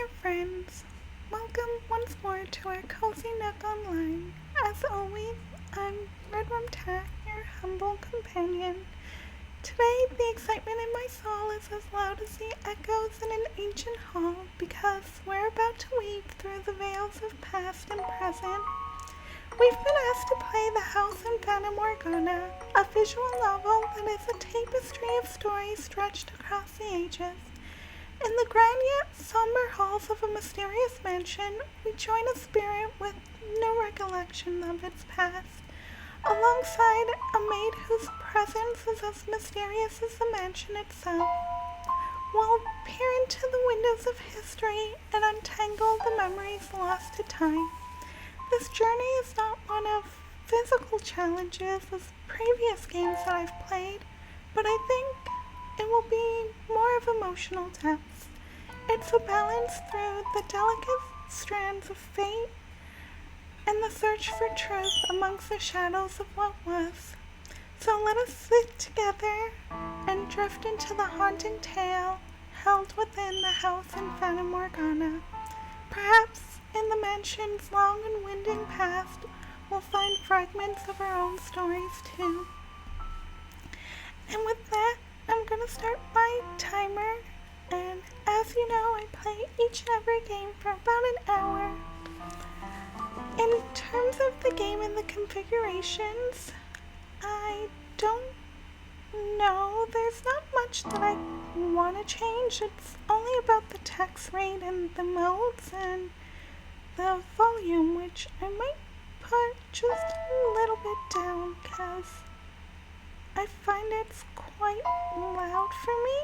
there, friends. Welcome once more to our Cozy Nook Online. As always, I'm Redrumtac, your humble companion. Today, the excitement in my soul is as loud as the echoes in an ancient hall because we're about to weave through the veils of past and present. We've been asked to play the House of Fata Morgana, a visual novel that is a tapestry of stories stretched across the ages. In the grand yet somber halls of a mysterious mansion, we join a spirit with no recollection of its past, alongside a maid whose presence is as mysterious as the mansion itself. We'll peer into the windows of history and untangle the memories lost to time. This journey is not one of physical challenges as previous games that I've played, but I think it will be more of emotional depth. It's a balance through the delicate strands of fate and the search for truth amongst the shadows of what was. So let us sit together and drift into the haunting tale held within the House of Fata Morgana. Perhaps in the mansion's long and winding past, we'll find fragments of our own stories too. And with that, I'm gonna start my timer, and as you know, I play each and every game for about an hour. In terms of the game and the configurations, I don't know. There's not much that I want to change. It's only about the text rate and the modes and the volume, which I might put just a little bit down because I find it's quite loud for me.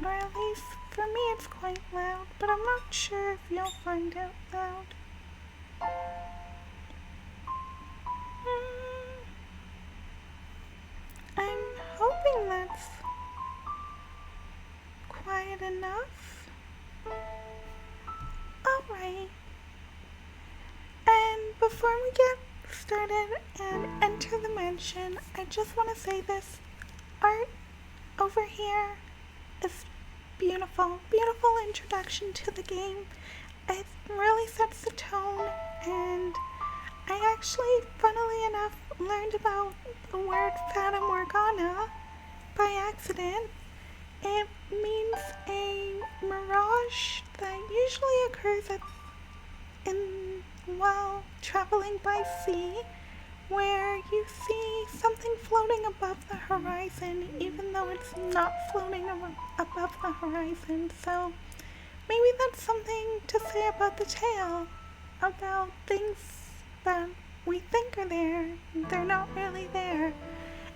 Or at least for me it's quite loud, but I'm not sure if you'll find it loud. I'm hoping that's quiet enough. Alright. And before we get started and enter the mansion, I just want to say this art over here is beautiful. Beautiful introduction to the game. It really sets the tone, and I actually, funnily enough, learned about the word Fata Morgana by accident. It means a mirage that usually occurs while traveling by sea, where you see something floating above the horizon, even though it's not floating above the horizon. So maybe that's something to say about the tale, about things that we think are there, they're not really there.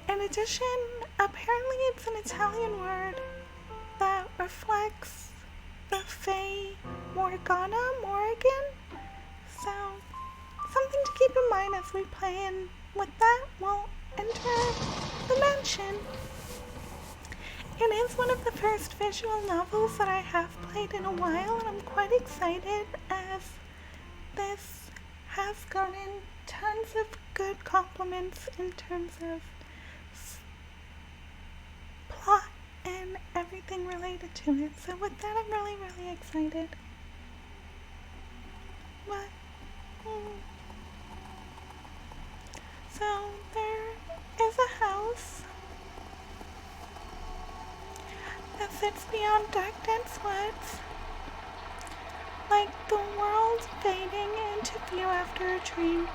In addition, apparently it's an Italian word that reflects the Fae Morgana, so something to keep in mind as we play, and with that, we'll enter the mansion. It is one of the first visual novels that I have played in a while, and I'm quite excited as this has gotten tons of good compliments in terms of plot and everything related to it. So with that, I'm really, really excited. What? So there is a house that sits beyond dark, dense woods, like the world fading into view after a dream.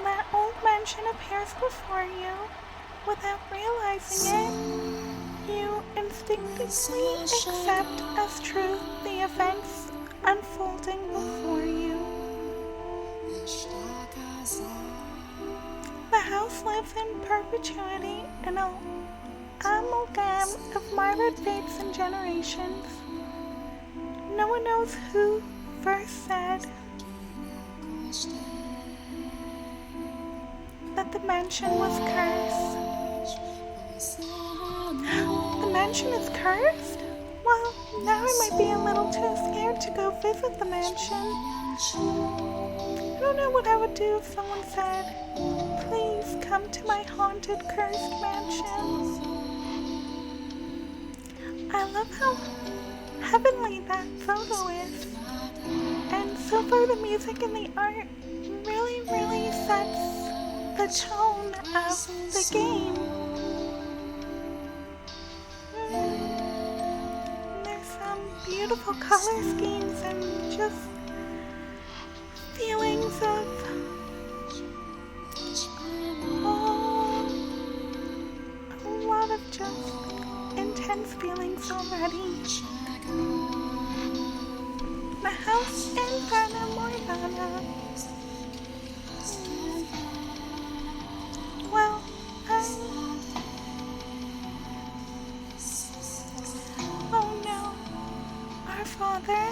That old mansion appears before you. Without realizing it, you instinctively accept as truth the events unfolding before you. The house lives in perpetuity in an amalgam of myriad fates and generations. No one knows who first said that the mansion was cursed. The mansion is cursed? Well, now I might be a little too scared to go visit the mansion. I don't know what I would do if someone said, "Please come to my haunted, cursed mansion." I love how heavenly that photo is. And so far the music and the art really sets the tone of the game. There's some beautiful color schemes and just feelings of a lot of just intense feelings already. The House of Fata Morgana. Well, oh no. Our Father,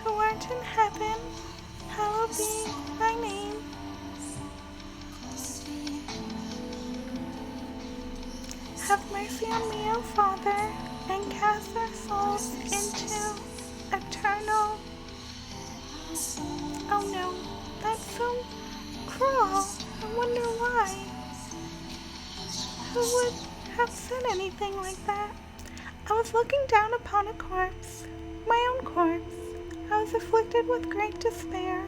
who art in heaven, hallowed be thy name. Have mercy on me, O Father, and cast our souls into eternal... Oh no, that's so cruel. I wonder why. Who would have said anything like that? I was looking down upon a corpse, my own corpse. I was afflicted with great despair.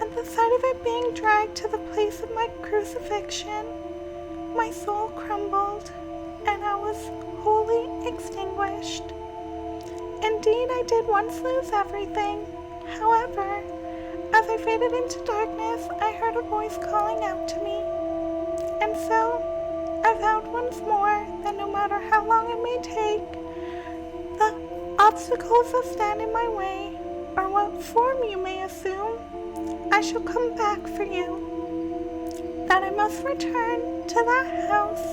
At the sight of it being dragged to the place of my crucifixion, my soul crumbled, and I was wholly extinguished. Indeed, I did once lose everything. However, as I faded into darkness, I heard a voice calling out to me. And so, I vowed once more that no matter how long it may take, the obstacles that stand in my way, or what form you may assume, I shall come back for you. That I must return to that house,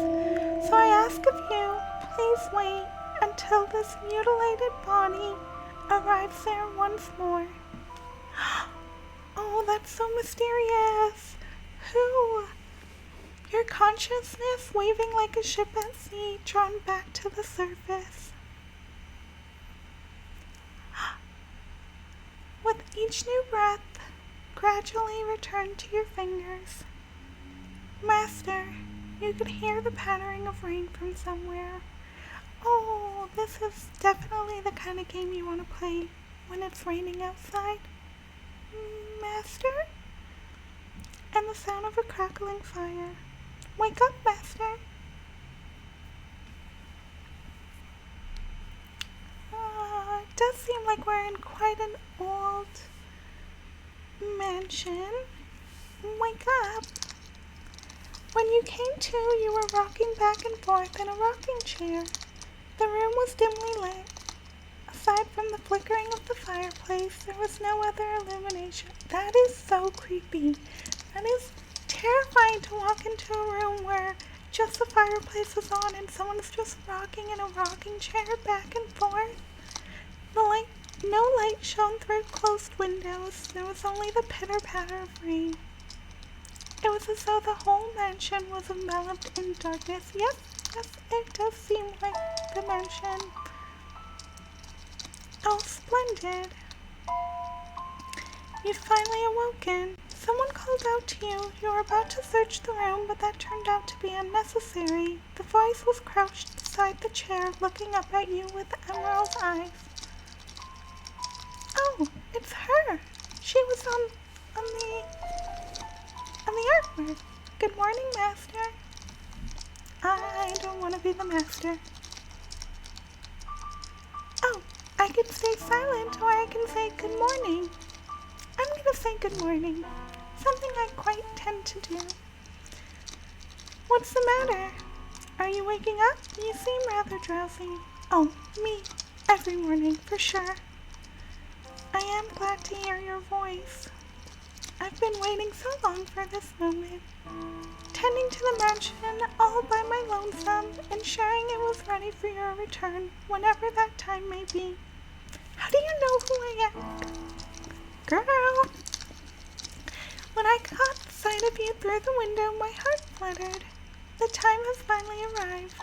so I ask of you, please wait until this mutilated body arrives there once more. Oh, that's so mysterious. Who? Your consciousness waving like a ship at sea, drawn back to the surface. With each new breath, gradually return to your fingers. Master, you could hear the pattering of rain from somewhere. Oh, this is definitely the kind of game you want to play when it's raining outside. Master? And the sound of a crackling fire. Wake up, Master. It does seem like we're in quite an old mansion. Wake up. When you came to, you were rocking back and forth in a rocking chair. The room was dimly lit. Aside from the flickering of the fireplace, there was no other illumination. That is so creepy. That is terrifying to walk into a room where just the fireplace is on and someone's just rocking in a rocking chair back and forth. No light shone through closed windows. There was only the pitter-patter of rain. It was as though the whole mansion was enveloped in darkness. Yes, it does seem like the mansion. Oh, splendid. You'd finally awoken. Someone called out to you. You were about to search the room, but that turned out to be unnecessary. The voice was crouched beside the chair, looking up at you with emerald eyes. Oh, it's her. She was on the artwork. Good morning, Master. I don't want to be the master. Oh, I can stay silent or I can say good morning. I'm going to say good morning. Something I quite tend to do. What's the matter? Are you waking up? You seem rather drowsy. Oh, me. Every morning, for sure. I am glad to hear your voice. I've been waiting so long for this moment. Tending to the mansion all by my lonesome, ensuring it was ready for your return whenever that time may be. How do you know who I am? Girl! When I caught sight of you through the window, my heart fluttered. The time has finally arrived.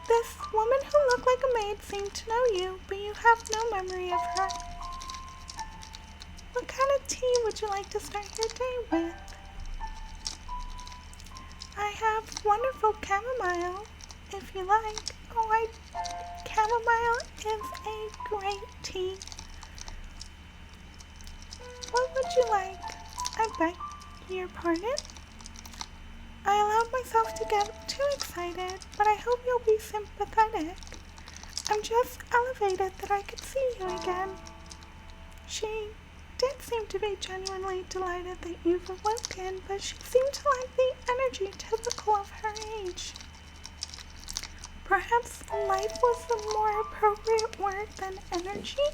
This woman who looked like a maid seemed to know you, but you have no memory of her. What kind of tea would you like to start your day with? I have wonderful chamomile. if you like. Oh, chamomile is a great tea. What would you like? I beg your pardon? I allowed myself to get too excited, but I hope you'll be sympathetic. I'm just elevated that I could see you again. She did seem to be genuinely delighted that you've awoken, but she seemed to like the energy typical of her age. Perhaps life was a more appropriate word than energy?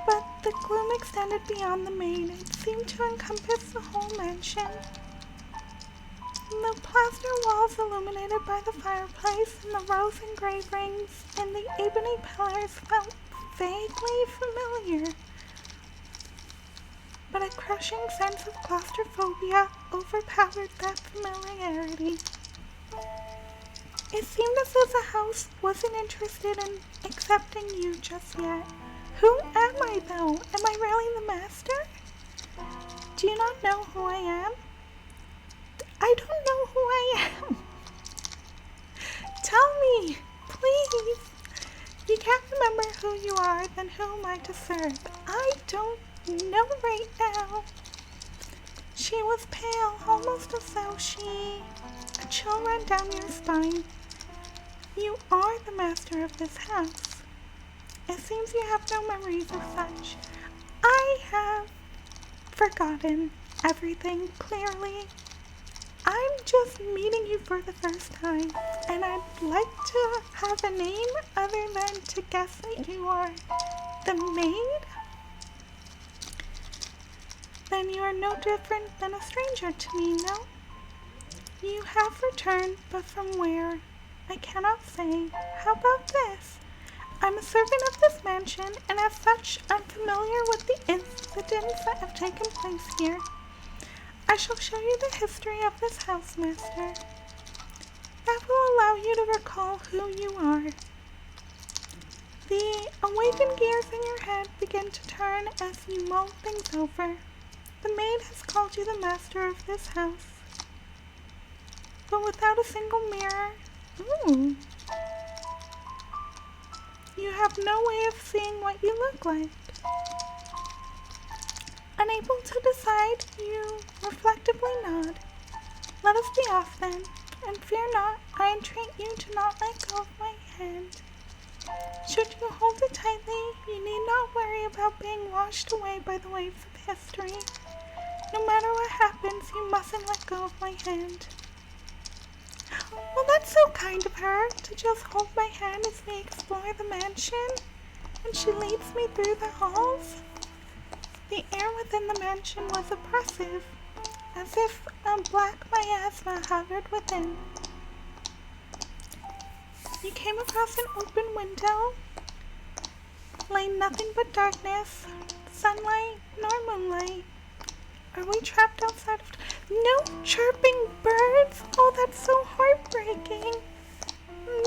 But the gloom extended beyond the maid. It seemed to encompass the whole mansion. The plaster walls illuminated by the fireplace and the rose engravings and the ebony pillars felt vaguely familiar. But a crushing sense of claustrophobia overpowered that familiarity. It seemed as if the house wasn't interested in accepting you just yet. Who am I, though? Am I really the master? Do you not know who I am? I don't know who I am. Tell me, please. You can't remember who you are, then who am I to serve? I don't know right now. She was pale, almost as though a chill ran down your spine. You are the master of this house. It seems you have no memories of such. I have forgotten everything clearly. I'm just meeting you for the first time, and I'd like to have a name other than to guess that you are the maid. Then you are no different than a stranger to me, no? You have returned, but from where? I cannot say. How about this? I'm a servant of this mansion, and as such, I'm familiar with the incidents that have taken place here. I shall show you the history of this house, master. That will allow you to recall who you are. The awakened gears in your head begin to turn as you mull things over. The maid has called you the master of this house. But without a single mirror, you have no way of seeing what you look like. Unable to decide, you reflectively nod. Let us be off then, and fear not, I entreat you to not let go of my hand. Should you hold it tightly, you need not worry about being washed away by the waves of history. No matter what happens, you mustn't let go of my hand. Well, that's so kind of her, to just hold my hand as we explore the mansion, and she leads me through the halls. The air within the mansion was oppressive, as if a black miasma hovered within. You came across an open window, lay nothing but darkness, sunlight nor moonlight. Are we trapped outside of... No chirping birds? Oh, that's so heartbreaking.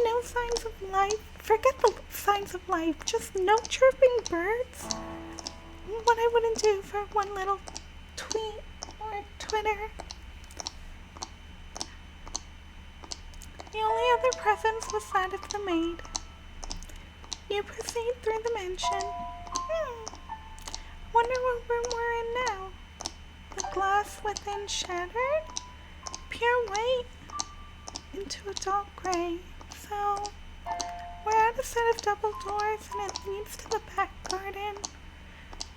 No signs of life. Forget the signs of life. Just no chirping birds. What I wouldn't do for one little tweet or Twitter. The only other presence was that of the maid. You proceed through the mansion. Wonder what room we're in now. The glass within shattered, pure white into a dark gray. So, we're at a set of double doors and it leads to the back garden.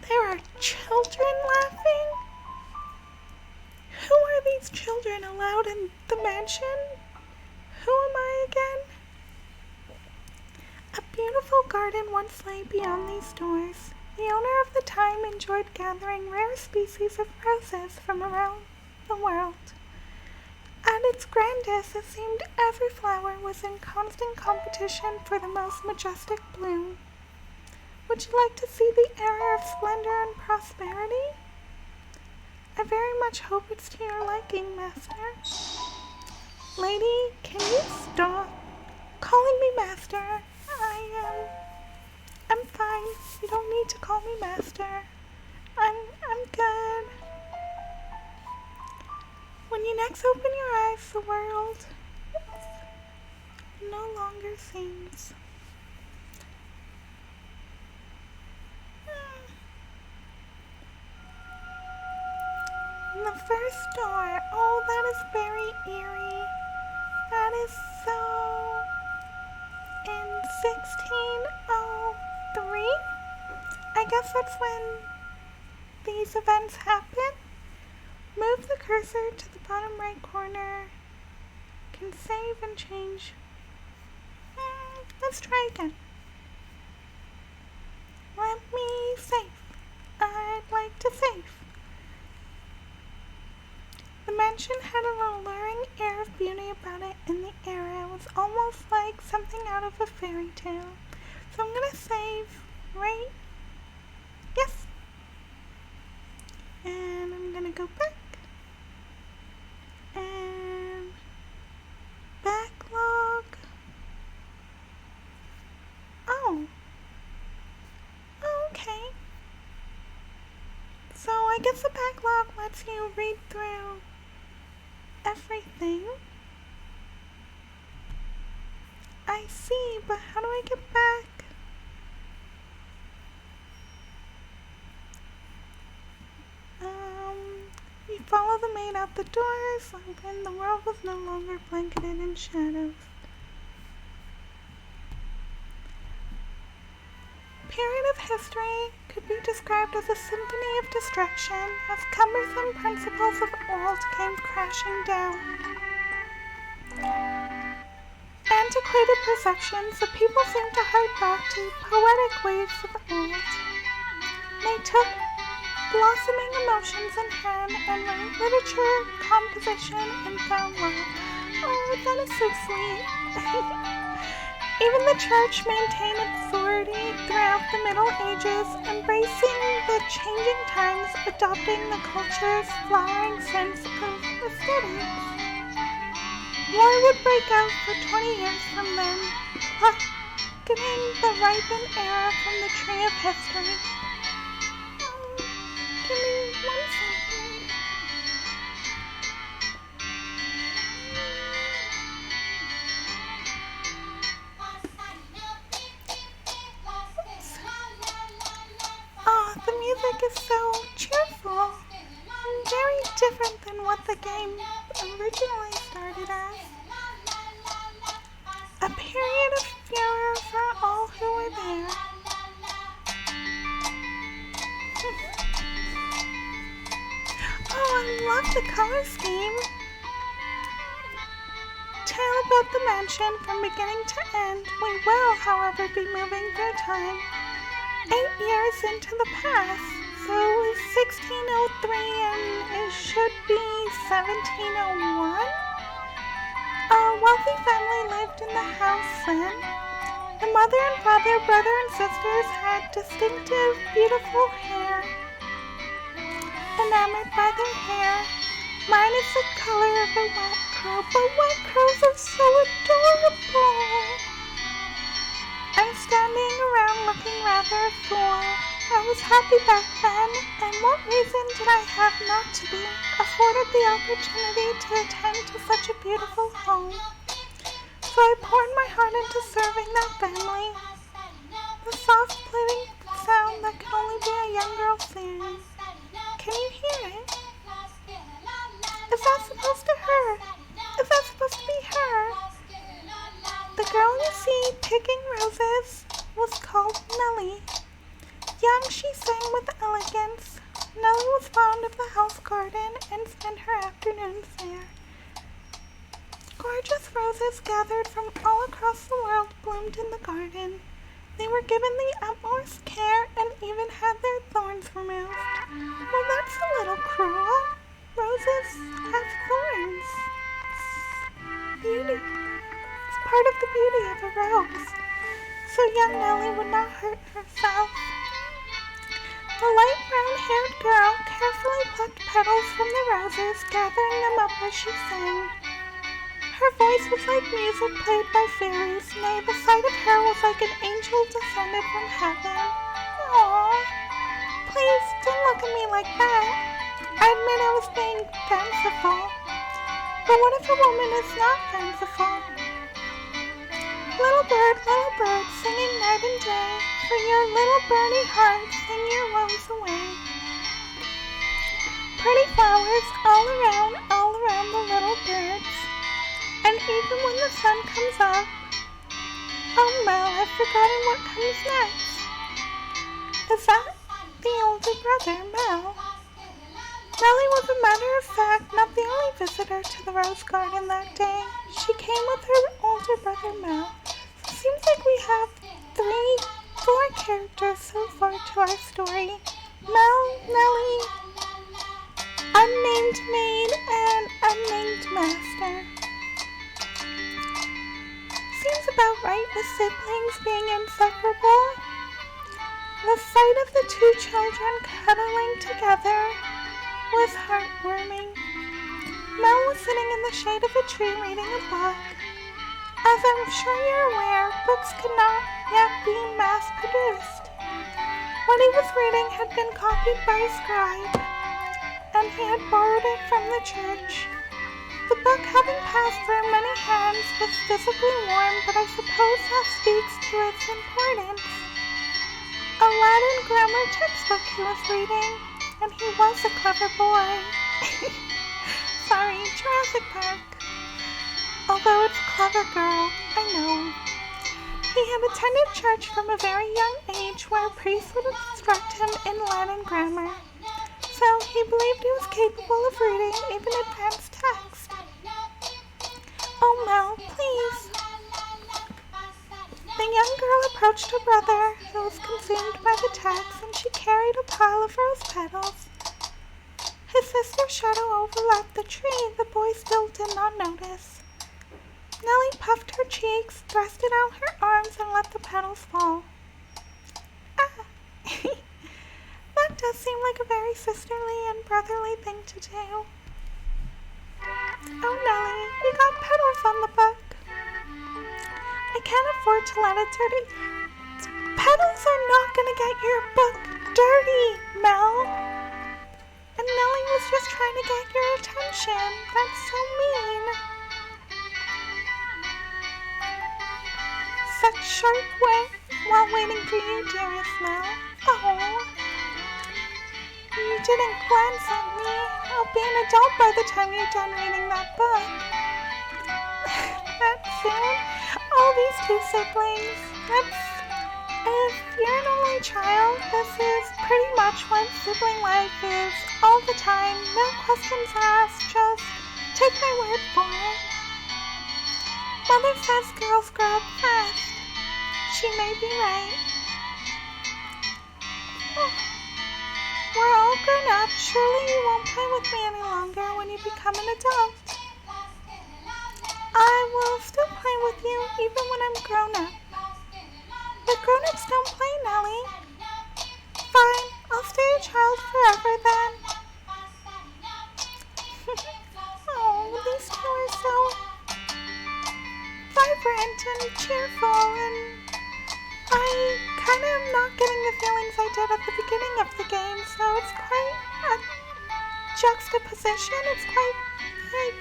There are children laughing? Who are these children allowed in the mansion? Who am I again? A beautiful garden once lay beyond these doors. The owner of the time enjoyed gathering rare species of roses from around the world. At its grandest, it seemed every flower was in constant competition for the most majestic bloom. Would you like to see the era of splendor and prosperity? I very much hope it's to your liking, master. Lady, can you stop calling me master? I'm fine. You don't need to call me master. I'm good. When you next open your eyes, the world no longer seems. The first door. Oh, that is very eerie. That is so... in 1603? I guess that's when these events happen. Move the cursor to the bottom right corner. Can save and change. Let's try again. Let me save. I'd like to save. The mansion had an alluring air of beauty about it in the era. It was almost like something out of a fairy tale. So I'm gonna save right. Yes. And I'm gonna go back. And backlog. Oh. Okay. So I guess the backlog lets you read through everything. I see, but how do I get back? You follow the maid out the doors, and the world was no longer blanketed in shadows. Period of history could be described as a symphony of destruction as cumbersome principles of old came crashing down. Antiquated perceptions, the people seemed to hark back to poetic ways of old. They took blossoming emotions in hand and learned literature, composition, and found love. Oh, that is so sweet. Even the church maintained authority throughout the Middle Ages, embracing the changing times, adopting the culture's flowering sense of aesthetics. War would break out for 20 years from then, getting the ripened era from the tree of history. Give me 1 second. Oh, the music is so cheerful. Very different than what the game originally started as. A period of furor for all who were there. Oh, I love the color scheme. Tale about the mansion from beginning to end. We will, however, be moving through time. 8 years into the past. So it was 1603 and it should be 1701. A wealthy family lived in the house then. The mother and father, brother and sisters had distinctive, beautiful hair. Enamored by their hair. Mine is the color of a wet crow, but wet crows are so adorable. I'm standing around looking rather a fool. I was happy back then, and what reason did I have not to be, afforded the opportunity to attend to such a beautiful home? So I poured my heart into serving that family. The soft pleading sound that could only be a young girl singing. Can you hear it? Is that supposed to hurt? Is that supposed to be her? The girl you see picking roses was called Nellie. Young, she sang with elegance. Nellie was fond of the house garden and spent her afternoons there. Gorgeous roses gathered from all across the world bloomed in the garden. They were given the utmost care and even had their thorns removed. Well, that's a little cruel. Roses have thorns. It's beauty. It's part of the beauty of a rose. So young Nellie would not hurt herself. The light brown-haired girl carefully plucked petals from the roses, gathering them up as she sang. Her voice was like music played by fairies. Nay, the sight of her was like an angel descended from heaven. Aww. Please, don't look at me like that. I admit I was being fanciful. But what if a woman is not fanciful? little bird, singing night and day, for your little birdie heart, sing your woes away. Pretty flowers all around the little birds, and even when the sun comes up, oh Mel, I've forgotten what comes next. Is that the older brother, Mel? Melly was, a matter of fact, not the only visitor to the rose garden that day. She came with her older brother, Mel. So it seems like we have 4 characters so far to our story. Mel, Melly, unnamed maid, and unnamed master. Seems about right with siblings being inseparable. The sight of the 2 children cuddling together was heartwarming. Mel was sitting in the shade of a tree reading a book. As I'm sure you're aware, books could not yet be mass-produced. What he was reading had been copied by a scribe, and he had borrowed it from the church. The book, having passed through many hands, was visibly worn, but I suppose that speaks to its importance. A Latin grammar textbook he was reading, and he was a clever boy. Sorry, Jurassic Park. Although it's clever girl, I know. He had attended church from a very young age where a priest would instruct him in Latin grammar. So he believed he was capable of reading even advanced text. Oh Mel, please. The young girl approached her brother, who was consumed by the text, and she carried a pile of rose petals. His sister's shadow overlapped the tree. The boy still did not notice. Nellie puffed her cheeks, thrusted out her arms, and let the petals fall. Ah! That does seem like a very sisterly and brotherly thing to do. Oh, Nellie, you got petals on the book. I can't afford to let it dirty. Petals are not gonna get your book dirty, Mel. And Nellie was just trying to get your attention. That's so mean. Such sharp wit while waiting for you, dearest Mel. Oh. You didn't glance at me. I'll be an adult by the time you're done reading that book. That soon? All these 2 siblings. If you're an only child, this is pretty much what sibling life is. All the time, no questions asked, just take my word for it. Mother says girls grow up fast. She may be right. Oh. We're all grown up. Surely you won't play with me any longer when you become an adult. I will still play with you even when I'm grown up. But grown-ups don't play, Nellie. Fine, I'll stay a child forever then. Oh, these 2 are so vibrant and cheerful, and I kind of am not getting the feelings I did at the beginning of the game, so it's quite a juxtaposition. It's quite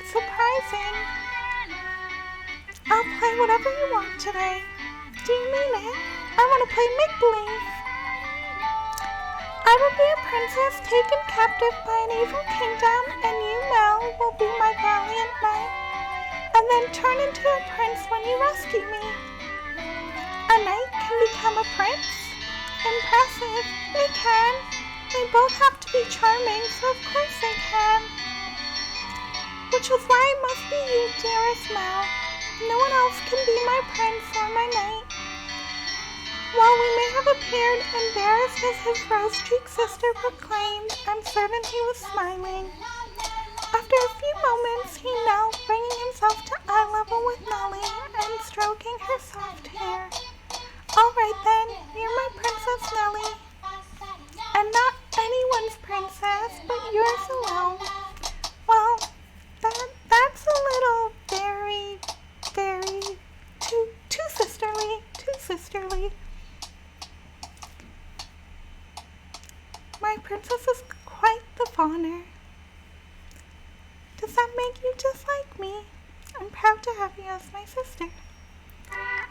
surprising. I'll play whatever you want today. Do you mean it? I want to play make-believe. I will be a princess taken captive by an evil kingdom, and you, Mel, will be my valiant knight, and then turn into a prince when you rescue me. A knight can become a prince? Impressive. They can. They both have to be charming, so of course they can. Which is why it must be you, dearest Mel. No one else can be my prince or my knight. While we may have appeared embarrassed as his rose-cheeked sister proclaimed, I'm certain he was smiling. After a few moments, he knelt, bringing himself to eye level with Nellie and stroking her soft hair. All right then, you're my Princess Nellie. And not anyone's princess, but yours alone. Well, that's a little very too sisterly. My princess is quite the fawner. Does that make you just like me? I'm proud to have you as my sister.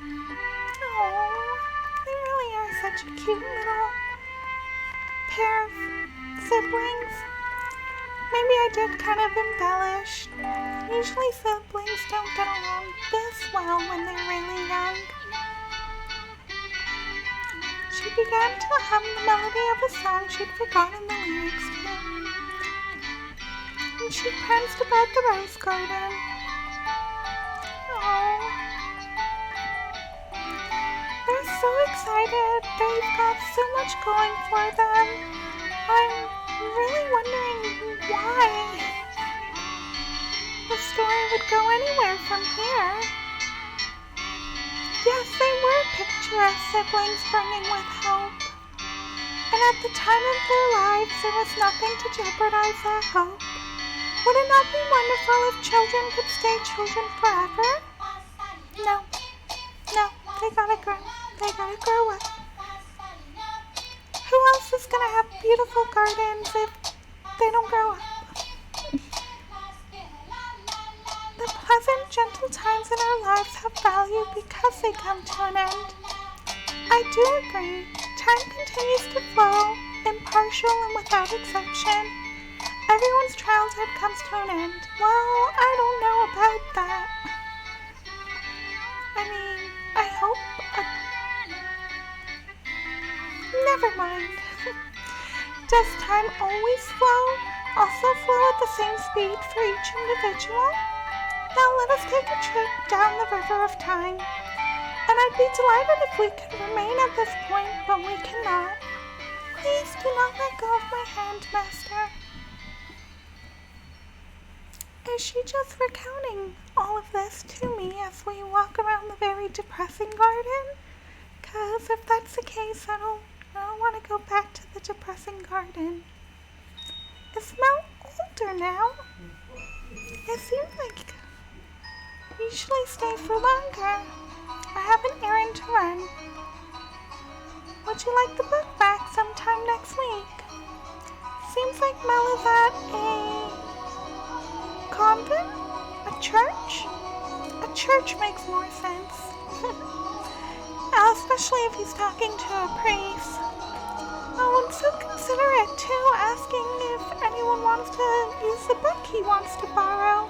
Oh, they really are such a cute little pair of siblings. Maybe I did kind of embellish. Usually siblings don't get along this well when they're really young. She began to hum the melody of a song she'd forgotten the lyrics to. And she pranced about the rose garden. Oh, they're so excited. They've got so much going for them. I'm really wondering why the story would go anywhere from here. Yes, they were picturesque siblings burning with hope. And at the time of their lives, there was nothing to jeopardize that hope. Would it not be wonderful if children could stay children forever? No, they gotta grow. They gotta grow up. Who else is gonna have beautiful gardens if they don't grow up? The pleasant, gentle times in our lives have value because they come to an end. I do agree. Time continues to flow, impartial and without exception. Everyone's childhood comes to an end. Well, I don't know about that. I mean, I hope. Never mind. Does time always flow? Also flow at the same speed for each individual? Now let us take a trip down the river of time. And I'd be delighted if we could remain at this point, but we cannot. Please do not let go of my hand, Master. Is she just recounting all of this to me as we walk around the very depressing garden? 'Cause if that's the case, I don't want to go back to the depressing garden. Is Mel older now? It seems like I usually stay for longer. I have an errand to run. Would you like the book back sometime next week? Seems like Mel is at a convent? A church? A church makes more sense. Especially if he's talking to a priest. Oh, and so considerate too, asking if anyone wants to use the book he wants to borrow.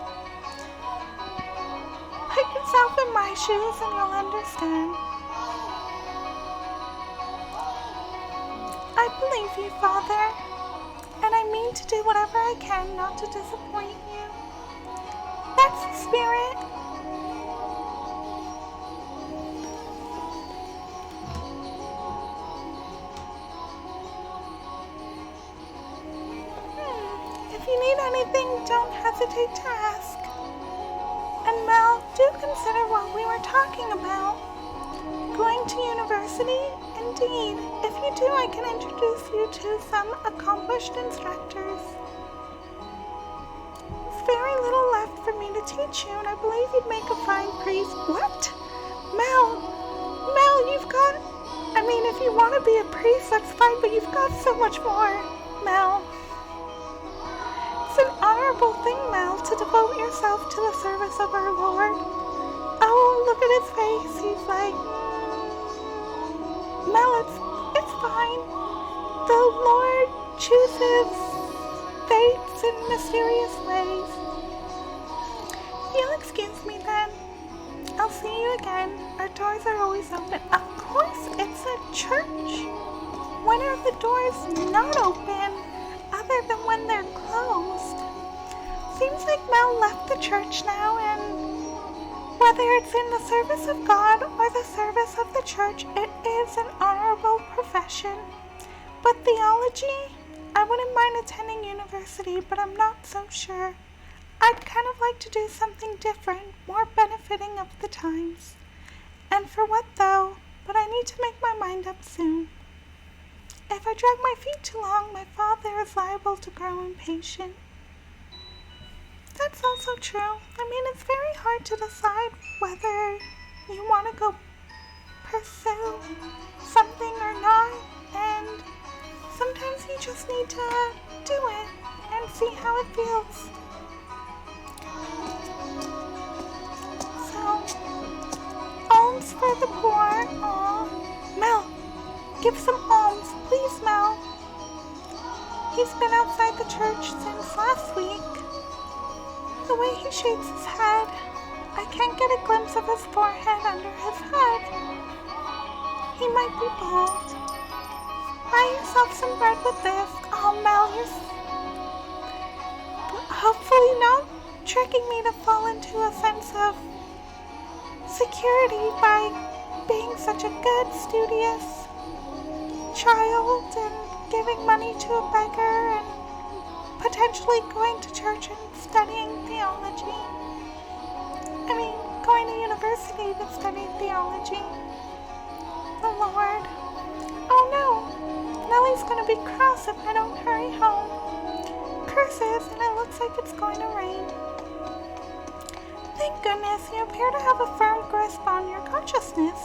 Put yourself in my shoes and you'll understand. I believe you, Father, and I mean to do whatever I can not to disappoint you. That's the spirit. If you need anything, don't hesitate to ask. And Mel, do consider what we were talking about. Going to university? Indeed. If you do, I can introduce you to some accomplished instructors. There's very little left for me to teach you, and I believe you'd make a fine priest. What? Mel, you've got... I mean, if you want to be a priest, that's fine, but you've got so much more. Mel. It's an honorable thing, Mel, to devote yourself to the service of our Lord. Oh, look at his face. He's like, Mel, it's fine. The Lord chooses fates in mysterious ways. You'll excuse me then. I'll see you again. Our doors are always open. Of course, it's a church. When are the doors not open? Other than when they're closed. Seems like Mel left the church now, and whether it's in the service of God or the service of the church, it is an honorable profession. But theology? I wouldn't mind attending university, but I'm not so sure. I'd kind of like to do something different, more benefiting of the times. And for what though? But I need to make my mind up soon. If I drag my feet too long, my father is liable to grow impatient. That's also true. I mean, it's very hard to decide whether you want to go pursue something or not, and sometimes you just need to do it and see how it feels. So, alms for for the poor. Aw. Mel, give some alms, please, Mel. He's been outside the church since last week. The way he shakes his head, I can't get a glimpse of his forehead under his head. He might be bald. Buy yourself some bread with this. Oh, Mel, you're hopefully not tricking me to fall into a sense of security by being such a good, studious child and giving money to a beggar and potentially going to church and studying theology. I mean, going to university to study theology. The Lord. Oh no, Nellie's gonna be cross if I don't hurry home. Curses, and it looks like it's going to rain. Thank goodness you appear to have a firm grasp on your consciousness.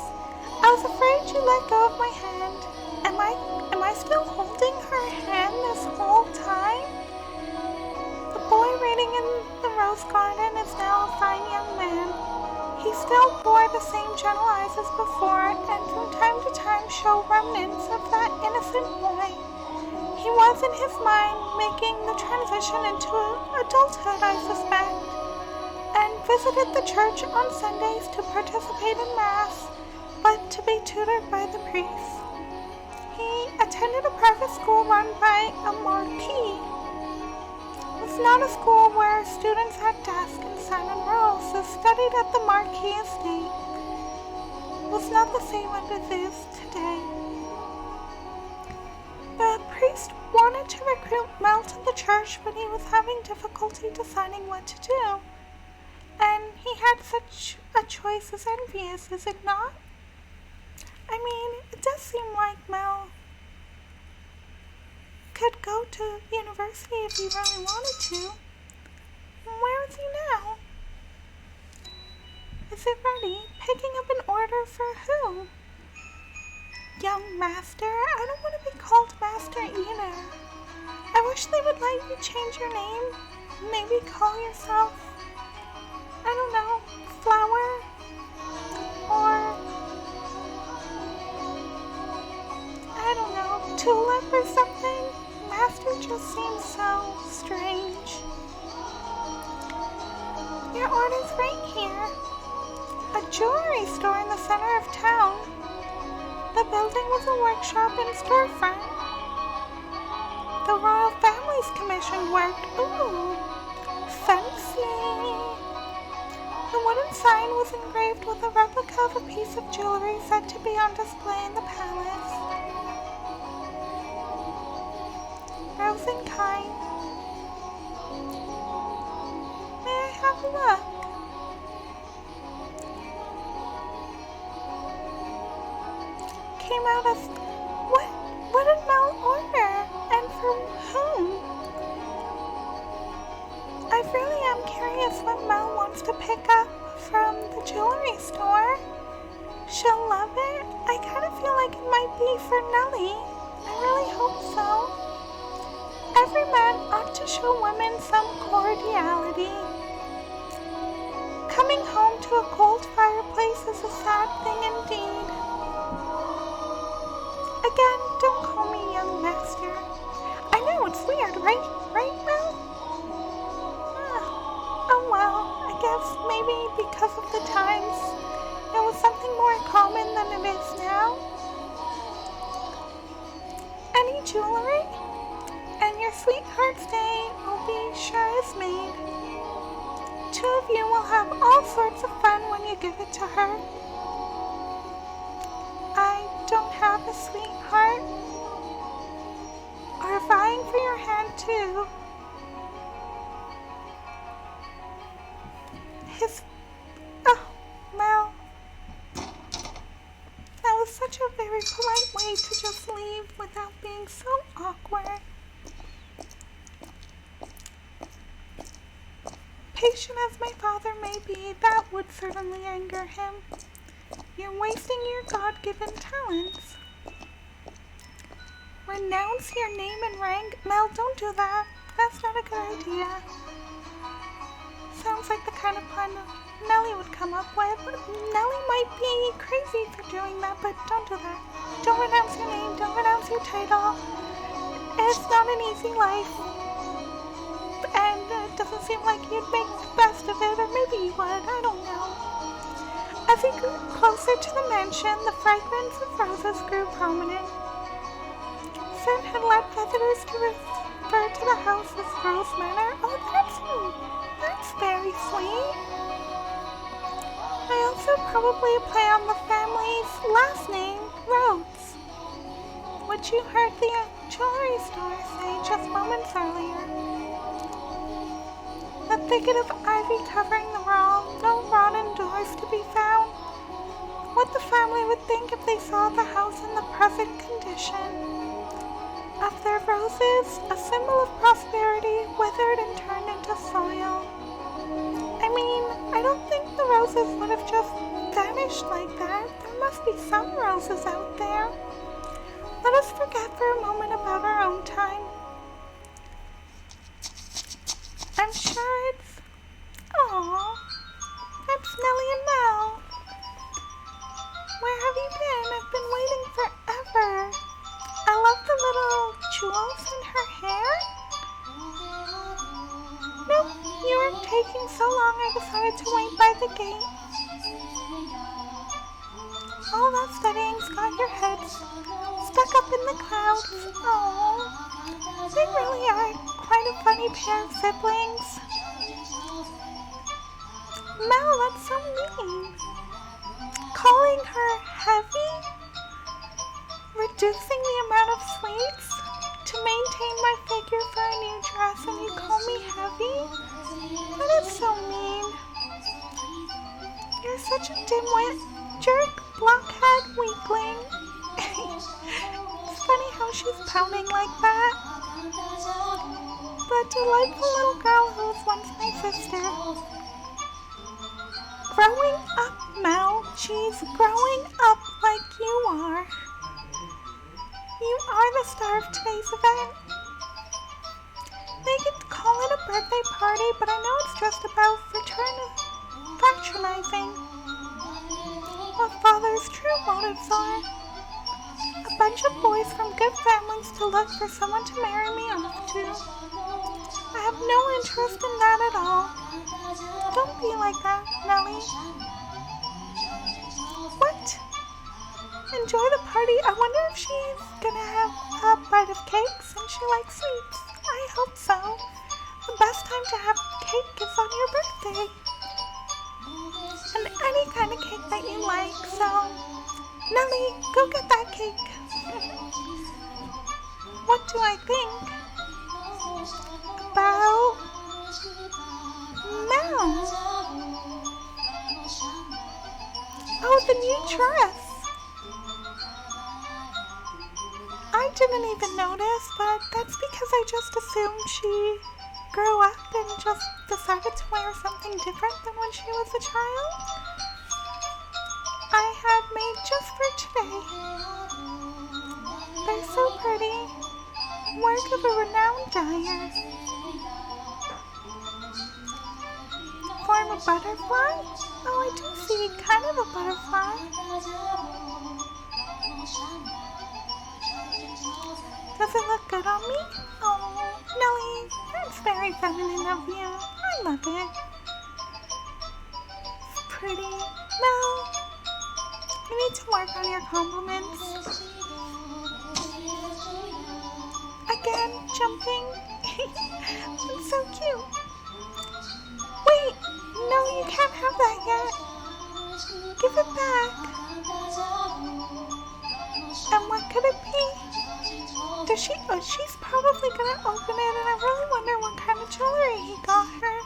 I was afraid you let go of my hand. Am I still holding her hand this whole time? The boy reading in the rose garden is now a fine young man. He still bore the same gentle eyes as before, and from time to time showed remnants of that innocent boy. He was in his mind making the transition into adulthood, I suspect, and visited the church on Sundays to participate in Mass, but to be tutored by the priest. He attended a private school run by a marquis. It was not a school where students had desks and sat in rows, so studied at the marquis estate. It was not the same as it is today. The priest wanted to recruit Mel to the church, but he was having difficulty deciding what to do. And he had such a choice as envious, is it not? I mean, it does seem like Mel could go to university if he really wanted to. Where is he now? Is it ready? Picking up an order for who? Young master? I don't want to be called master either. I wish they would let you change your name. Maybe call yourself, I don't know, Flower? Or, I don't know, Tulip or something? Master just seems so strange. Your order's right here. A jewelry store in the center of town. The building was a workshop and storefront. The royal family's commissioned work. Ooh, fancy. The wooden sign was engraved with a replica of a piece of jewelry said to be on display in the palace. Rose and kind. May I have a look? Came out as what did Mel order? And from whom? I really am curious what Mel wants to pick up from the jewelry store. She'll love it. I kind of feel like it might be for Nellie. I really hope so. Every man ought to show women some cordiality. Coming home to a cold fireplace is a sad thing indeed. Again, don't call me young master. I know, it's weird, right? Right, Mel? Oh well, I guess maybe because of the times, it was something more common than it is now. Any jewelry? And your sweetheart's day will be sure is made. Two of you will have all sorts of fun when you give it to her. I don't have a sweetheart. Or vying for your hand too. Mel. That was such a very polite way to just leave without being so awkward. Patient as my father may be, that would certainly anger him. You're wasting your God-given talents. Renounce your name and rank? Mel, don't do that. That's not a good idea. Sounds sounds like the kind of plan Nellie would come up with. Nellie might be crazy for doing that, but don't do that. Don't renounce your name, don't renounce your title. It's not an easy life. And it doesn't seem like you'd make the best of it, or maybe you would, I don't know. As he grew closer to the mansion, the fragrance of roses grew prominent. Sin had led visitors to refer to the house as Rose Manor. Oh, that's very sweet. I also probably play on the family's last name, Rhodes, which you heard the jewelry store say just moments earlier. The thicket of ivy covering the wall, no rotten doors to be found. What the family would think if they saw the house in the present condition. Of their roses, a symbol of prosperity, withered and turned into soil. I mean, I don't think the roses would have just vanished like that. There must be some roses out there. Let us forget for a moment about our own time. I'm sure it's... Aww, that's Nellie and Mel. Where have you been? I've been waiting forever. I love the little jewels in her hair. Nope, you were taking so long I decided to wait by the gate. All that studying's got your head stuck up in the clouds. Oh, they really are quite a funny pair of siblings. Mel, that's so mean. Calling her heavy? Reducing the amount of sweets to maintain my figure for a new dress, and you call me heavy? That is so mean. You're such a dimwit, jerk, blockhead, weakling. It's funny how she's pouting like that. The delightful little girl who was once my sister. Growing up, Mel. She's growing up like you are. You are the star of today's event. They could call it a birthday party, but I know it's just about fraternizing. What Father's true motives are. A bunch of boys from good families to look for someone to marry me off to. I have no interest in that at all. Don't be like that, Nellie. What? Enjoy the party. I wonder if she's gonna have a bite of cake since she likes sweets. I hope so. The best time to have cake is on your birthday. And any kind of cake that you like, so Nellie, go get that cake. What do I think about Mel? Oh, the new dress. I didn't even notice, but that's because I just assumed she grew up and just decided to wear something different than when she was a child. I had made just for today. They're so pretty. Work of a renowned dyer. Form a butterfly? Oh, I do see kind of a butterfly. Does it look good on me? Oh, Nellie, that's very feminine of you. I love it. It's pretty. Mel, you need to work on your compliments. Again, jumping. It's so cute. Wait, no, you can't have that yet. Give it back. And what could it be? Does she? Oh, she's probably gonna open it, and I really wonder what kind of jewelry he got her.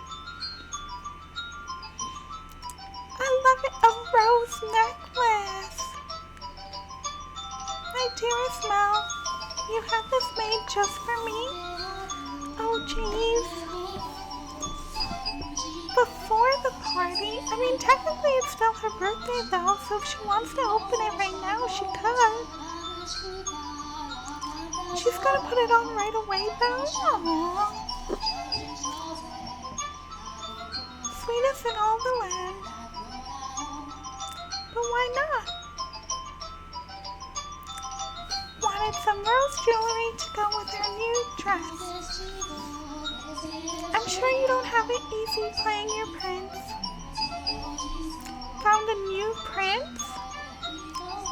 I love it. A rose necklace. My dearest Mel, you had this made just for me? Oh, jeez. Before the party? I mean, technically it's still her birthday, though, so if she wants to open it right now, she could. She's gonna put it on right away, though? Aww. Sweet sweetest in all the land. But why not? Wanted some rose jewelry to go with her new dress. I'm sure you don't have it easy playing your prince. Found a new prince?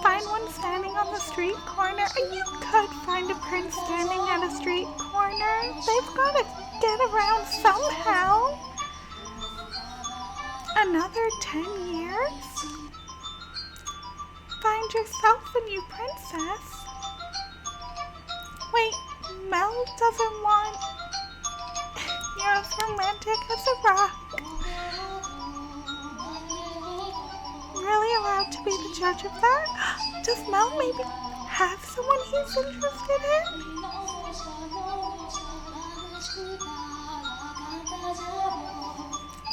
Find one standing on the street corner. You could find a prince standing at a street corner. They've got to get around somehow. Another 10 years? Find yourself a new princess. Wait, Mel doesn't want... You're as romantic as a rock. Really allowed to be the judge of that? Does Mel maybe have someone he's interested in?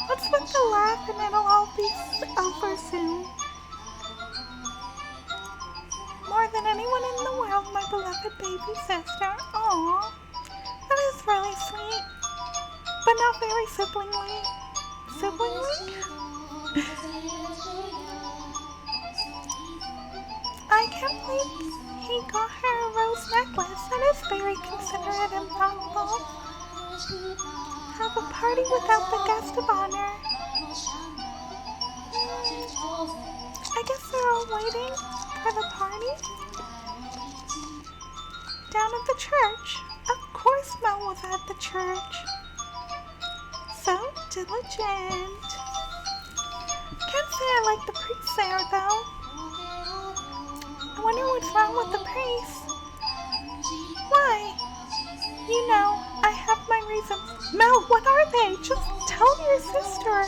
What's with the laugh and it'll all be over soon? More than anyone in the world, my beloved baby sister. Aww, that is really sweet, but not very siblingly. Siblingly? I can't believe he got her a rose necklace. That is very considerate and thoughtful. Have a party without the guest of honor. I guess they're all waiting for the party. Down at the church. Of course Mel was at the church. So diligent. Can't say I like the priest there though. I wonder what's wrong with the priest. Why? You know, I have my reasons. Mel, what are they? Just tell your sister.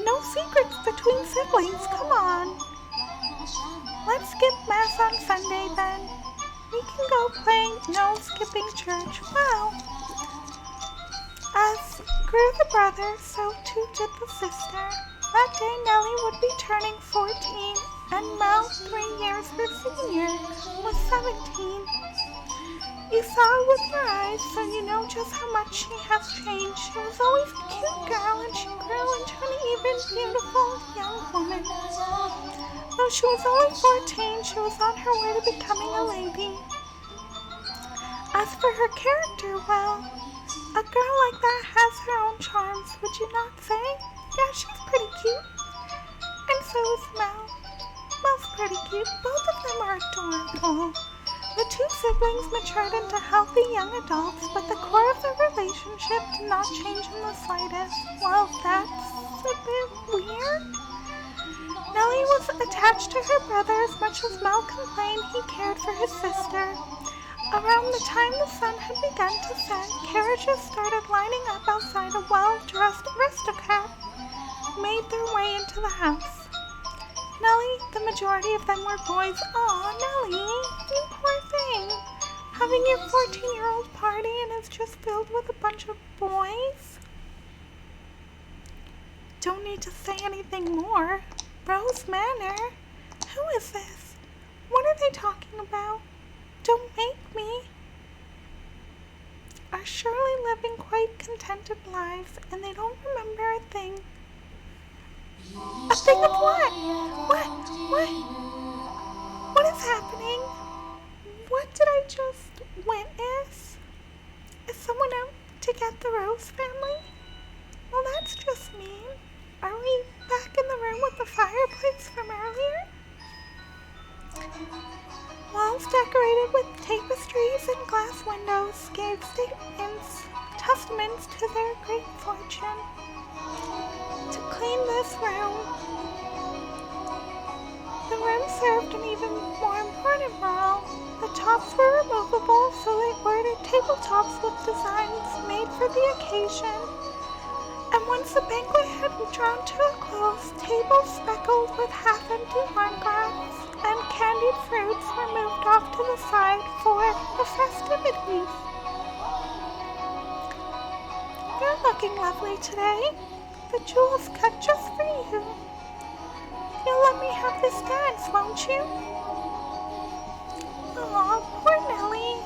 No secrets between siblings, come on. Let's skip mass on Sunday then. We can go playing no skipping church. Well, as grew the brother, so too did the sister. That day Nellie would be turning 14, and Mel, 3 years her senior, was 17. You saw her with your eyes, so you know just how much she has changed. She was always a cute girl, and she grew into an even beautiful young woman. Though she was only 14, she was on her way to becoming a lady. As for her character, well, a girl like that has her own charms, would you not say? Yeah, she's pretty cute. And so is Mel. Mel's pretty cute. Both of them are adorable. The two siblings matured into healthy young adults, but the core of their relationship did not change in the slightest. Well, that's a bit weird. Nellie was attached to her brother as much as Mel complained he cared for his sister. Around the time the sun had begun to set, carriages started lining up outside a well-dressed aristocrat made their way into the house. Nellie, the majority of them were boys. Aw, Nellie, you poor thing. Having your 14-year-old party and it's just filled with a bunch of boys? Don't need to say anything more. Rose Manor? Who is this? What are they talking about? Don't make me. Are surely living quite contented lives, and they don't remember a thing. A thing of what? What? What is happening? What did I just witness? Is someone out to get the Rose family? Well, that's just mean. Are we back in the room with the fireplace from earlier? Walls decorated with tapestries and glass windows gave testaments to their great fortune. To clean this room, the room served an even more important role. The tops were removable, so they ordered tabletops with designs made for the occasion. And once the banquet had drawn to a close, tables speckled with half-empty wine glass and candied fruits were moved off to the side for the festivities. You're looking lovely today. The jewels cut just for you. You'll let me have this dance, won't you? Aw, poor Nellie.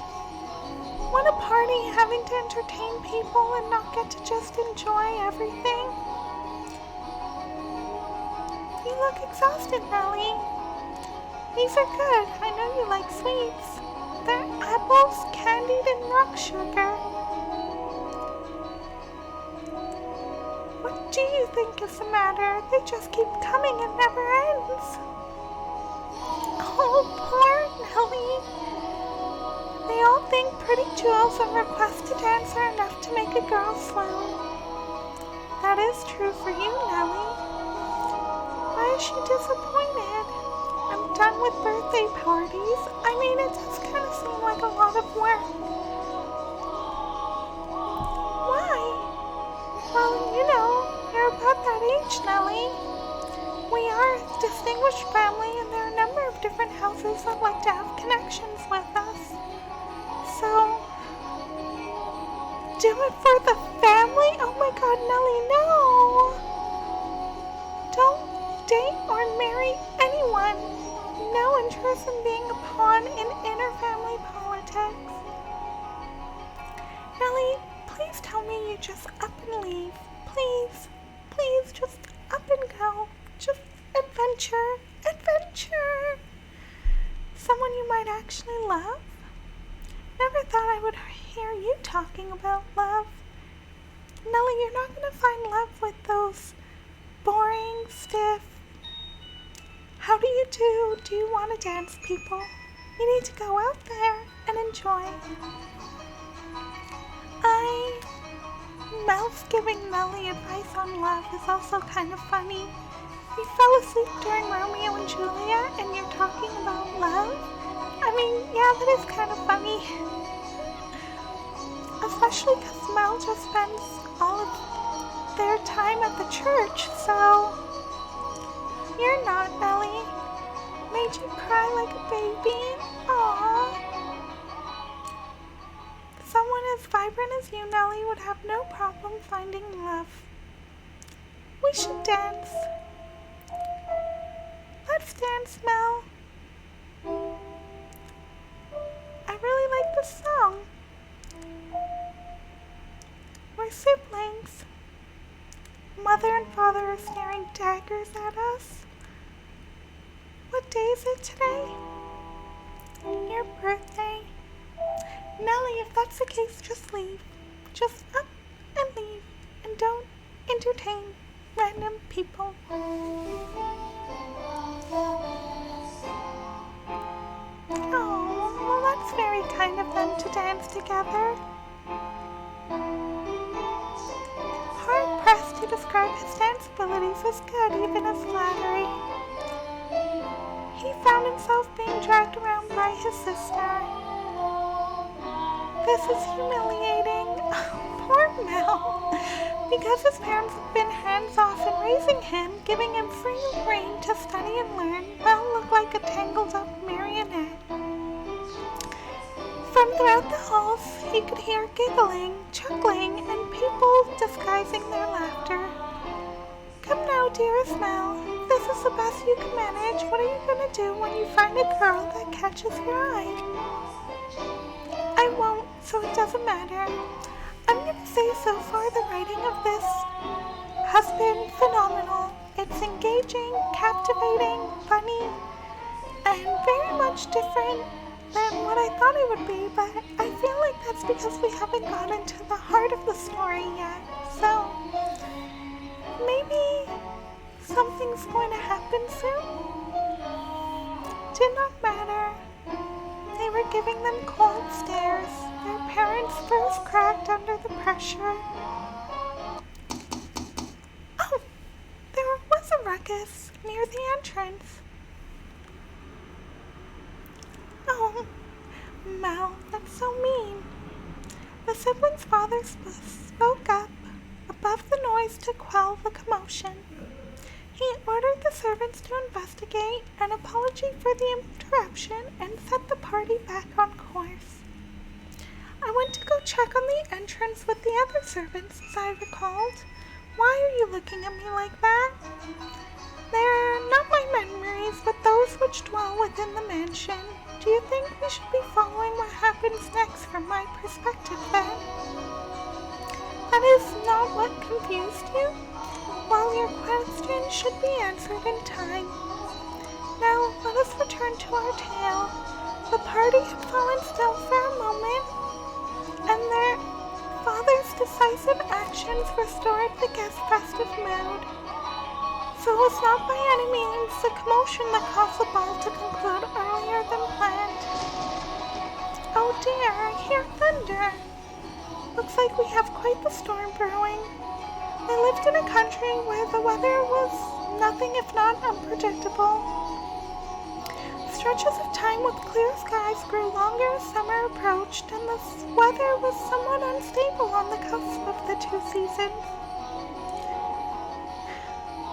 What a party, having to entertain people and not get to just enjoy everything. look exhausted, Nellie. These are good. I know you like sweets. They're apples, candied, and rock sugar. What do you think is the matter? They just keep coming and never ends. Oh, poor Nellie. They all think pretty jewels and requests to dance are enough to make a girl swoon. That is true for you, Nellie. Why is she disappointed? I'm done with birthday parties. I mean, it does kind of seem like a lot of work. Why? Well, you know, you're about that age, Nellie. We are a distinguished family, and there are a number of different houses that like to have connections with us. So, do it for the family? Oh my God, Nellie, no! Don't date or marry anyone. No interest in being a pawn in inter-family politics. Nellie, please tell me you just up and leave. Please, please, just up and go. Just adventure, adventure. Someone you might actually love? Never thought I would hear you talking about love. Nellie, you're not going to find love with those boring, stiff, how do you do? Do you want to dance, people? You need to go out there and enjoy. Mouth giving Nellie advice on love is also kind of funny. You fell asleep during Romeo and Juliet and you're talking about love? I mean, yeah, that is kind of funny. Especially because Mel just spends all of their time at the church, so... You're not, Nellie. Made you cry like a baby? Aww. Someone as vibrant as you, Nellie, would have no problem finding love. We should dance. Let's dance, Mel. I really like this song. We're siblings. Mother and father are staring daggers at us. What day is it today? Your birthday. Nellie, if that's the case, just leave. Just up and leave. And don't entertain random people. Oh, well, that's very kind of them to dance together. Hard-pressed to describe his dance abilities as good, even as flattery. He found himself being dragged around by his sister. This is humiliating. Oh, poor Mel. Because his parents have been hands-off in raising him, giving him free rein to study and learn, Mel looked like a tangled-up marionette. From throughout the halls, he could hear giggling, chuckling, and people disguising their laughter. Come now, dearest Mel. If this is the best you can manage, what are you going to do when you find a girl that catches your eye? I won't, so it doesn't matter. I'm going to say so far the writing of this has been phenomenal. It's engaging, captivating, funny, and very much different than what I thought it would be, but I feel like that's because we haven't gotten to the heart of the story yet. So, maybe something's going to happen soon? Did not matter. They were giving them cold stares. Their parents' spurs cracked under the pressure. Oh! There was a ruckus near the entrance. Oh, Mel, that's so mean. The siblings' father spoke up above the noise to quell the commotion. He ordered the servants to investigate an apology for the interruption and set the party back on course. I went to go check on the entrance with the other servants, as I recalled. Why are you looking at me like that? They're not my memories, but those which dwell within the mansion. Do you think we should be following what happens next from my perspective, then? That is not what confused you? while your question should be answered in time. Now, let us return to our tale. The party had fallen still for a moment, and their father's decisive actions restored the guest's festive mood. So it was not by any means the commotion that caused the ball to conclude earlier than planned. Oh dear, I hear thunder. Looks like we have quite the storm brewing. I lived in a country where the weather was nothing if not unpredictable. Stretches of time with clear skies grew longer as summer approached, and the weather was somewhat unstable on the cusp of the two seasons,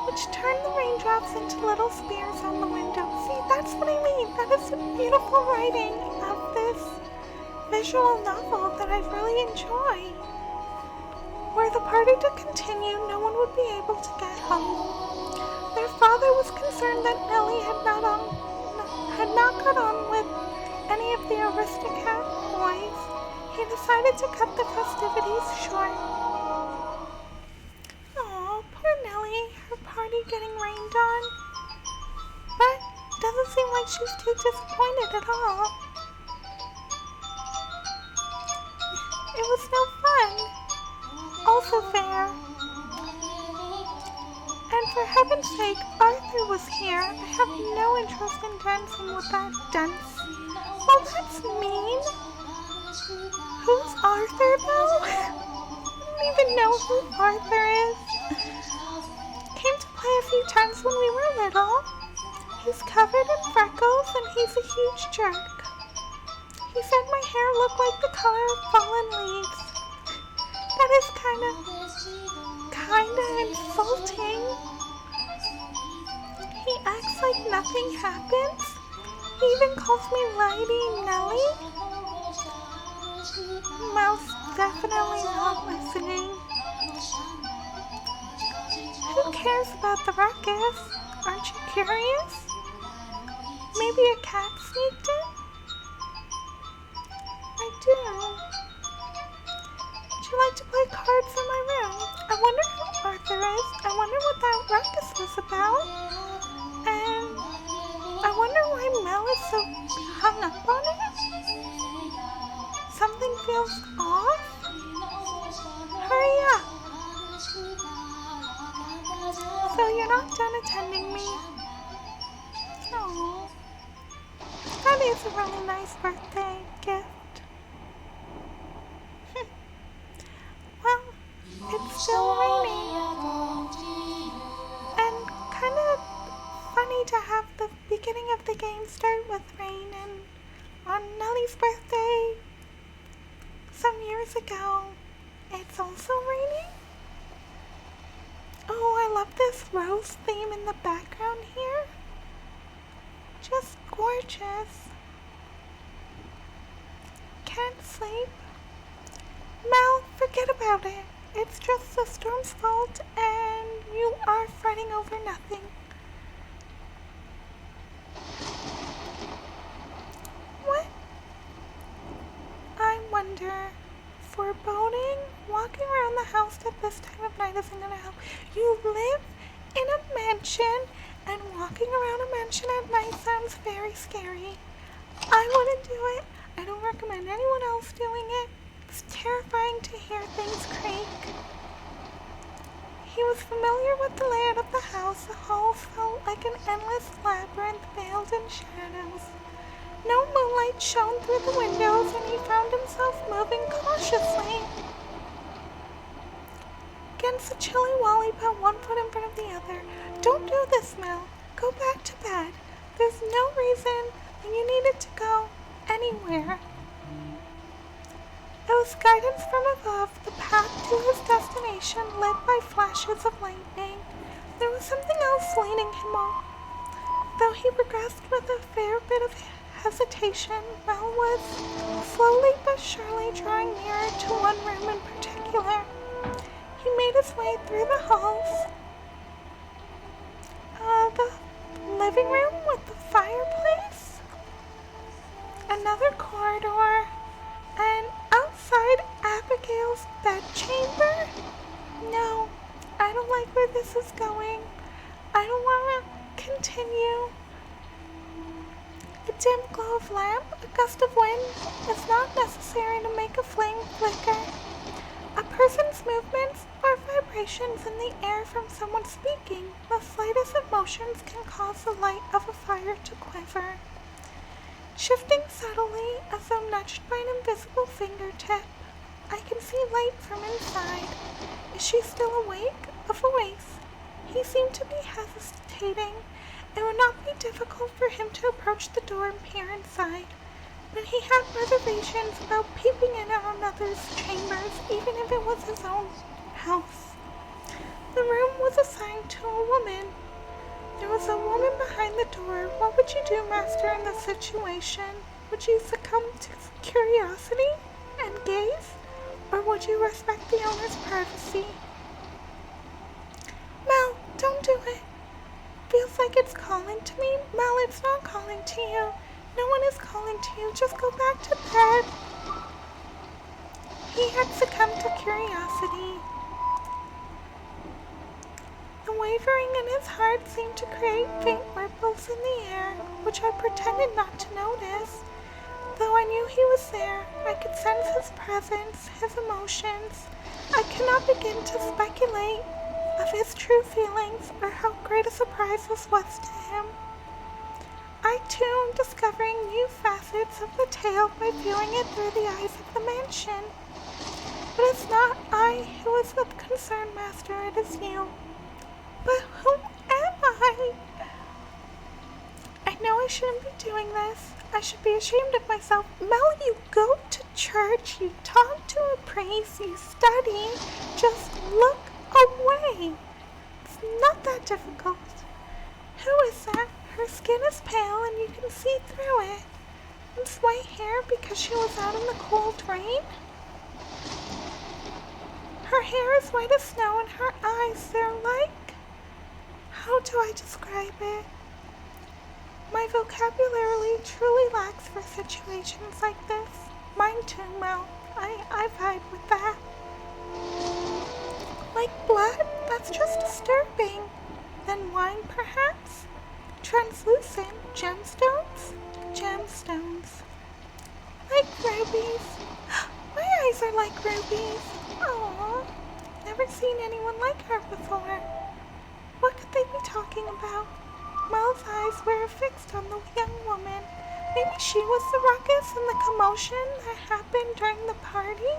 which turned the raindrops into little spears on the window. See, that's what I mean. That is the beautiful writing of this visual novel that I really enjoy. Were the party to continue, no one would be able to get home. Their father was concerned that Nellie had not got on with any of the aristocrat boys. He decided to cut the festivities short. Oh, poor Nellie, her party getting rained on. But doesn't seem like she's too disappointed at all. It was no fun. Also fair. And for heaven's sake, Arthur was here. I have no interest in dancing with that dunce. Well, that's mean. Who's Arthur, though? I don't even know who Arthur is. Came to play a few times when we were little. He's covered in freckles and he's a huge jerk. He said my hair looked like the color of fallen leaves. That is kinda insulting. He acts like nothing happens. He even calls me Lady Nellie. Most definitely not listening. Who cares about the ruckus? Aren't you curious? Maybe a cat sneaked in? I do. Would you like to play cards in my room? I wonder who Arthur is. I wonder what that ruckus was about. And I wonder why Mel is so hung up on it. Something feels off. Hurry up. So you're not done attending me? Oh, that is a really nice birthday gift. Well, it's still raining. And kind of funny to have the beginning of the game start with rain, and on Nellie's birthday some years ago, it's also raining. Oh, I love this rose theme in the background here. Just gorgeous. Can't sleep. Mel, forget about it. It's just the storm's fault and you are fretting over nothing. What? I wonder. Foreboding? Walking around the house at this time of night isn't gonna help. You live in a mansion, and walking around a mansion at night sounds very scary. I wouldn't do it. I don't recommend anyone else doing it. It's terrifying to hear things creak. He was familiar with the layout of the house. The halls felt like an endless labyrinth veiled in shadows. No moonlight shone through the windows, and he found himself moving cautiously against the chilly wall. He put one foot in front of the other. Don't do this, Mel. Go back to bed. There's no reason that you needed to go anywhere. It was guidance from above, the path to his destination lit by flashes of lightning. There was something else leading him on. Though he progressed with a fair bit of hesitation, Mel was slowly but surely drawing nearer to one room in particular. He made his way through the halls, the living room with the fireplace, another corridor, and outside Abigail's bedchamber. No, I don't like where this is I don't want to continue. A dim glow of lamp, a gust of wind, is not necessary to make a flame flicker. A person's movements or vibrations in the air from someone speaking, the slightest emotions can cause the light of a fire to quiver. Shifting subtly as though nudged by an invisible fingertip, I can see light from inside. Is she still awake? A voice. He seemed to be hesitating. It would not be difficult for him to approach the door and peer inside, but he had reservations about peeping in on others' chambers, even if it was his own house. The room was assigned to a woman. There was a woman behind the door. What would you do, Master, in this situation? Would you succumb to curiosity and gaze, or would you respect the owner's privacy? Mel, don't do it. Feels like it's calling to me. Mel, it's not calling to you. No one is calling to you. Just go back to bed. He had succumbed to curiosity. The wavering in his heart seemed to create faint ripples in the air, which I pretended not to notice. Though I knew he was there, I could sense his presence, his emotions. I could not begin to speculate of his true feelings or how great a surprise this was to him. I too am discovering new facets of the tale by viewing it through the eyes of the mansion. But it's not I who is the concerned, Master, it is you. But who am I? I know I shouldn't be doing this. I should be ashamed of myself. Mel, you go to church, you talk to a priest, you study. Just look away. It's not that difficult. Who is that? Her skin is pale and you can see through it. It's white hair because she was out in the cold rain. Her hair is white as snow and her eyes, they're like... How do I describe it? My vocabulary truly lacks for situations like this. Mine too, Mel. I vibe with that. Like blood? That's just disturbing. Then wine, perhaps? Translucent gemstones? Gemstones. Like rubies. My eyes are like rubies. Aww. Never seen anyone like her before. What could they be talking about? Mel's eyes were fixed on the young woman. Maybe she was the ruckus and the commotion that happened during the party?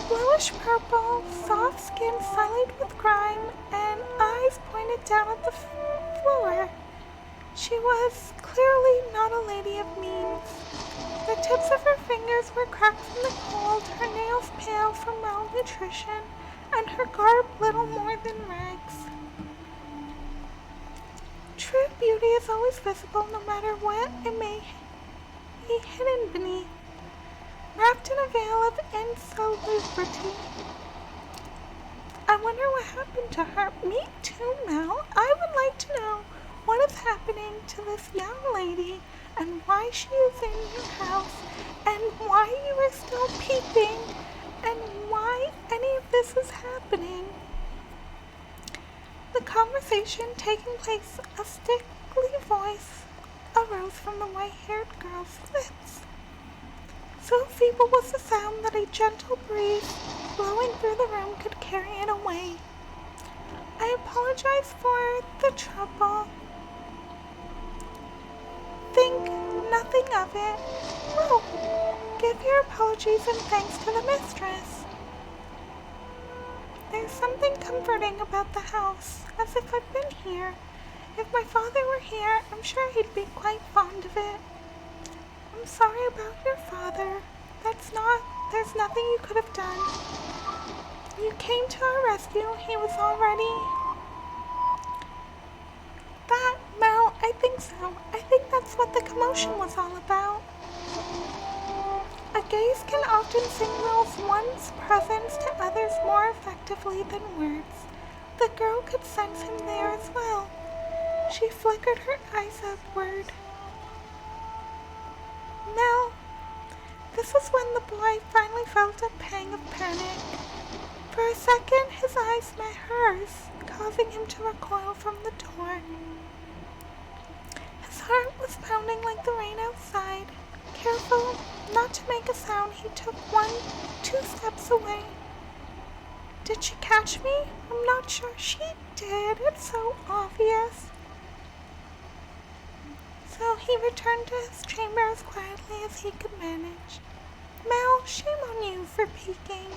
Bluish purple, soft skin sullied with grime, and eyes pointed down at the floor. She was clearly not a lady of means. The tips of her fingers were cracked from the cold, her nails pale from malnutrition, and her garb little more than rags. True beauty is always visible no matter what it may be hidden beneath, wrapped in a veil of insalubrity. I wonder what happened to her. Me too, Mel. I would like to know what is happening to this young lady and why she is in your house and why you are still peeping and why any of this is happening. The conversation taking place, a stickly voice arose from the white-haired girl's lips. So feeble was the sound that a gentle breeze blowing through the room could carry it away. I apologize for the trouble. Think nothing of it. Oh, give your apologies and thanks to the mistress. There's something comforting about the house, as if I've been here. If my father were here, I'm sure he'd be quite fond of it. I'm sorry about your father. There's nothing you could have done. You came to our rescue. He was already... Mel, I think so. I think that's what the commotion was all about. A gaze can often signal one's presence to others more effectively than words. The girl could sense him there as well. She flickered her eyes upward. Mel, this is when the boy finally felt a pang of panic. For a second, his eyes met hers, causing him to recoil from the door. His heart was pounding like the rain outside. Careful not to make a sound, he took 2 steps away. Did she catch me? I'm not sure she did. It's so obvious. So he returned to his chamber as quietly as he could manage. Mel, shame on you for peeking.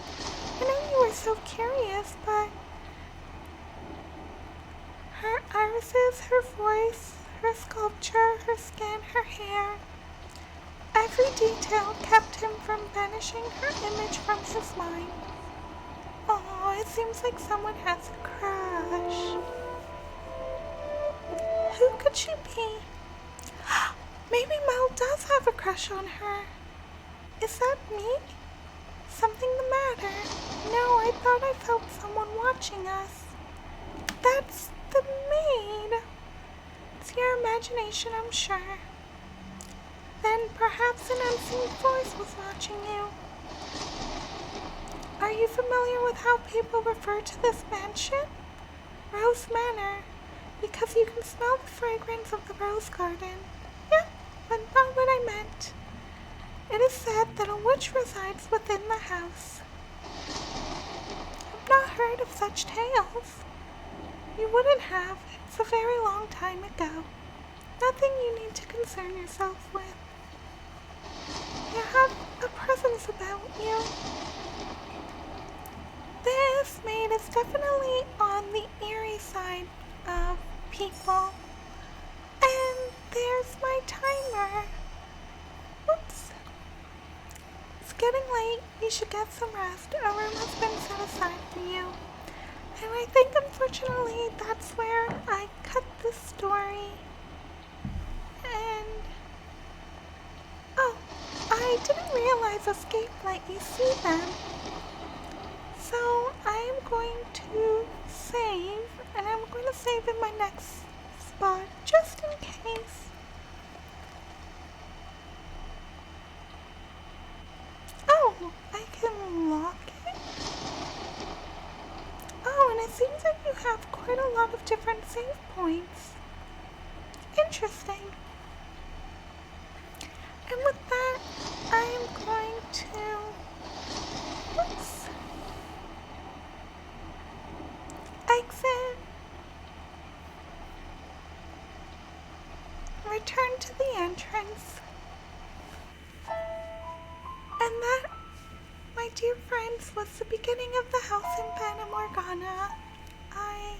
I know you were so curious, but her irises, her voice, her sculpture, her skin, her hair, every detail kept him from banishing her image from his mind. Oh, it seems like someone has a crush. Who could she be? Maybe Mel does have a crush on her. Is that me? Something the matter? No, I thought I felt someone watching us. That's the maid. It's your imagination, I'm sure. Then perhaps an unseen voice was watching you. Are you familiar with how people refer to this mansion? Rose Manor, because you can smell the fragrance of the rose garden. Yeah, but not what I meant. It is said that a witch resides within the house. I've not heard of such tales. You wouldn't have. It's a very long time ago. Nothing you need to concern yourself with. You have a presence about you. This maid is definitely on the eerie side of people. And there's my timer. Whoops. It's getting late. You should get some rest. A room has been set aside for you. And I think, unfortunately, that's where I cut the story. And oh, I didn't realize escape let you see them. So I am going to save, and I'm going to save in my next spot, just in case. Oh, I can lock it? Oh, and it seems like you have quite a lot of different save points. Interesting. And with that, I am going to, whoops, exit, return to the entrance. And that, my dear friends, was the beginning of the House of Fata Morgana. I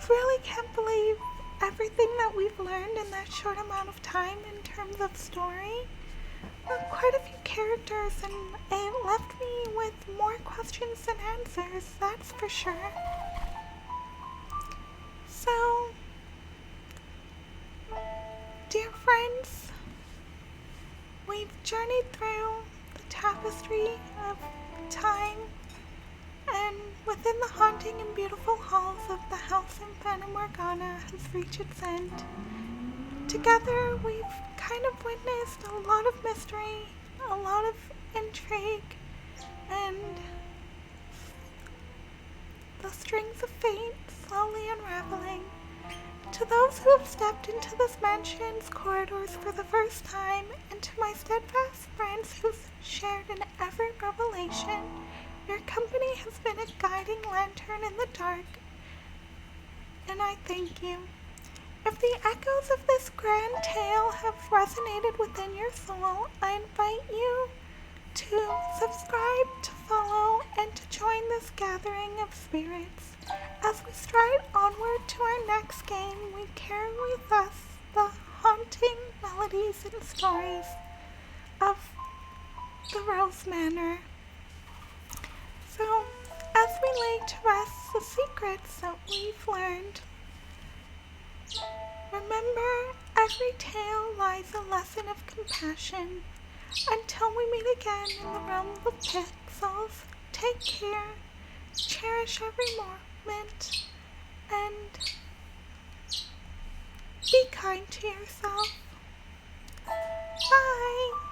really can't believe everything that we've learned in that short amount of time in terms of story. Quite a few characters, and it left me with more questions than answers, that's for sure. So, dear friends, we've journeyed through the tapestry of time and within the haunting and beautiful halls of the House of Fata Morgana has reached its end. Together, we've kind of witnessed a lot of mystery, a lot of intrigue, and the strings of fate slowly unraveling. To those who have stepped into this mansion's corridors for the first time, and to my steadfast friends who've shared in every revelation, your company has been a guiding lantern in the dark, and I thank you. If the echoes of this grand tale have resonated within your soul, I invite you to subscribe, to follow, and to join this gathering of spirits. As we stride onward to our next game, we carry with us the haunting melodies and stories of the Rose Manor. So, as we lay to rest the secrets that we've learned, remember, every tale lies a lesson of compassion. Until we meet again in the realm of pixels, take care, cherish every moment, and be kind to yourself. Bye!